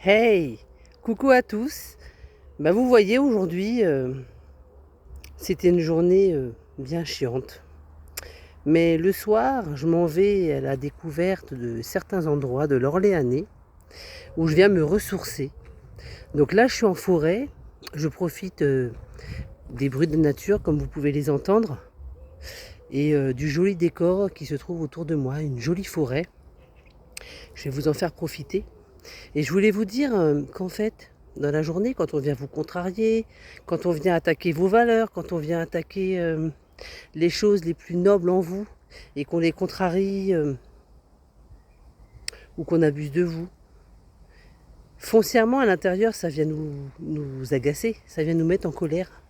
Hey! Coucou à tous! Vous voyez aujourd'hui, c'était une journée, bien chiante. Mais le soir, je m'en vais à la découverte de certains endroits de l'Orléanais où je viens me ressourcer. Donc là, je suis en forêt, je profite, des bruits de nature comme vous pouvez les entendre et du joli décor qui se trouve autour de moi, une jolie forêt. Je vais vous en faire profiter. Et je voulais vous dire qu'en fait, dans la journée, quand on vient vous contrarier, quand on vient attaquer vos valeurs, quand on vient attaquer les choses les plus nobles en vous, et qu'on les contrarie ou qu'on abuse de vous, foncièrement à l'intérieur, ça vient nous agacer, ça vient nous mettre en colère.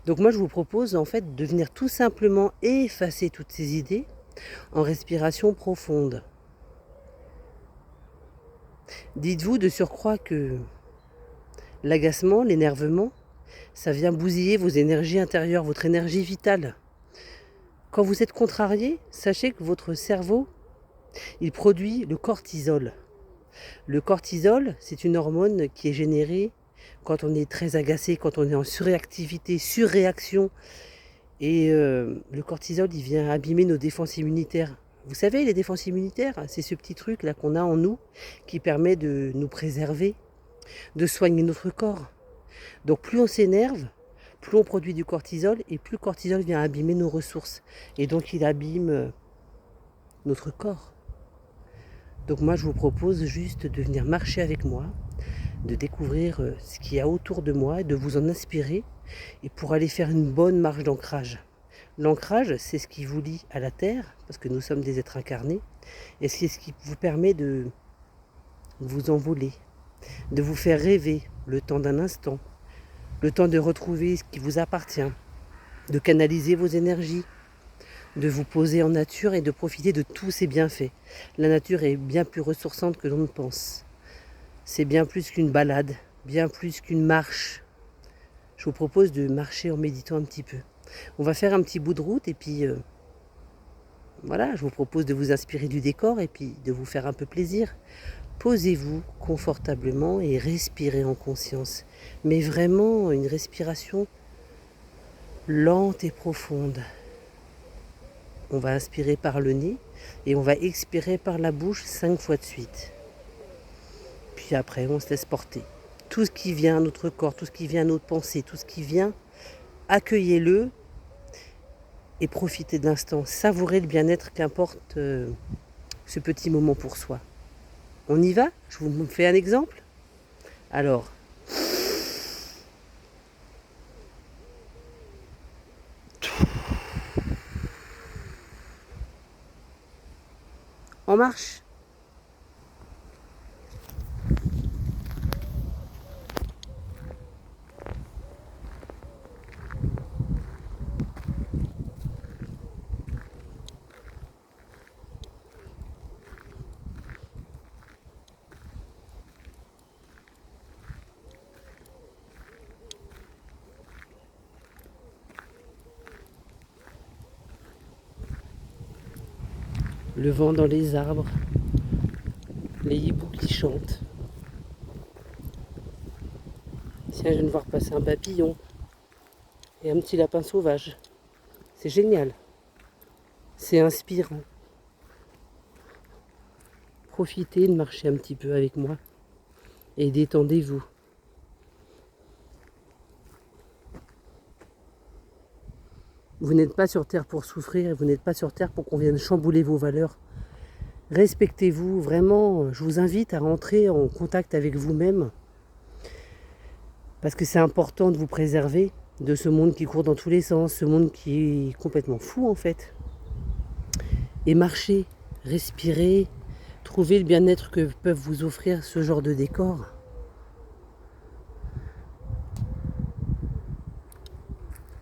Donc moi, je vous propose en fait de venir tout simplement effacer toutes ces idées en respiration profonde. Dites-vous de surcroît que l'agacement, l'énervement, ça vient bousiller vos énergies intérieures, votre énergie vitale. Quand vous êtes contrarié, sachez que votre cerveau, il produit le cortisol. Le cortisol, c'est une hormone qui est générée quand on est très agacé, quand on est en surréactivité, surréaction. Et le cortisol, il vient abîmer nos défenses immunitaires. Vous savez, les défenses immunitaires, c'est ce petit truc là qu'on a en nous qui permet de nous préserver, de soigner notre corps. Donc plus on s'énerve, plus on produit du cortisol et plus le cortisol vient abîmer nos ressources. Et donc il abîme notre corps. Donc moi je vous propose juste de venir marcher avec moi, de découvrir ce qu'il y a autour de moi, de vous en inspirer et pour aller faire une bonne marche d'ancrage. L'ancrage, c'est ce qui vous lie à la terre, parce que nous sommes des êtres incarnés, et c'est ce qui vous permet de vous envoler, de vous faire rêver le temps d'un instant, le temps de retrouver ce qui vous appartient, de canaliser vos énergies, de vous poser en nature et de profiter de tous ses bienfaits. La nature est bien plus ressourçante que l'on ne pense. C'est bien plus qu'une balade, bien plus qu'une marche. Je vous propose de marcher en méditant un petit peu. On va faire un petit bout de route et puis voilà, je vous propose de vous inspirer du décor et puis de vous faire un peu plaisir. Posez-vous confortablement et respirez en conscience. Mais vraiment une respiration lente et profonde. On va inspirer par le nez et on va expirer par la bouche 5 fois de suite. Puis après, on se laisse porter. Tout ce qui vient à notre corps, tout ce qui vient à notre pensée, tout ce qui vient, accueillez-le et profitez de l'instant. Savourez le bien-être qu'importe ce petit moment pour soi. On y va? Je vous fais un exemple. Alors, en marche. Le vent dans les arbres, les hiboux qui chantent. Tiens, je viens de voir passer un papillon et un petit lapin sauvage. C'est génial. C'est inspirant. Profitez de marcher un petit peu avec moi et détendez-vous. Vous n'êtes pas sur Terre pour souffrir, vous n'êtes pas sur Terre pour qu'on vienne chambouler vos valeurs. Respectez-vous, vraiment, je vous invite à rentrer en contact avec vous-même parce que c'est important de vous préserver de ce monde qui court dans tous les sens, ce monde qui est complètement fou en fait. Et marchez, respirez, trouvez le bien-être que peuvent vous offrir ce genre de décor.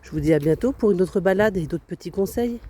Je vous dis à bientôt pour une autre balade et d'autres petits conseils.